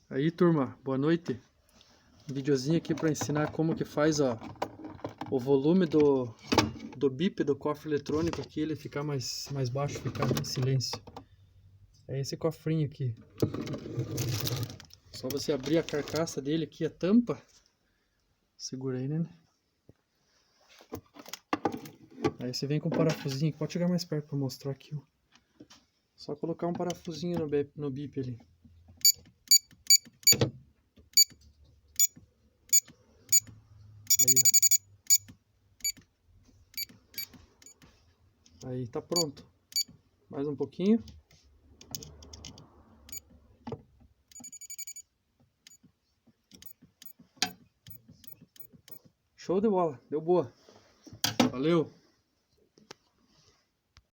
Aí, turma, boa noite. Um videozinho aqui para ensinar como que faz, ó, o volume do bip do cofre eletrônico aqui, ele ficar mais baixo, ficar em silêncio. É esse cofrinho aqui. Só você abrir a carcaça dele aqui, a tampa. Segura aí, né? Aí você vem com um parafusinho, pode chegar mais perto para mostrar aqui, ó. Só colocar um parafusinho no bip ali. Aí, ó. Aí tá pronto. Mais um pouquinho. Show de bola, deu boa. Valeu!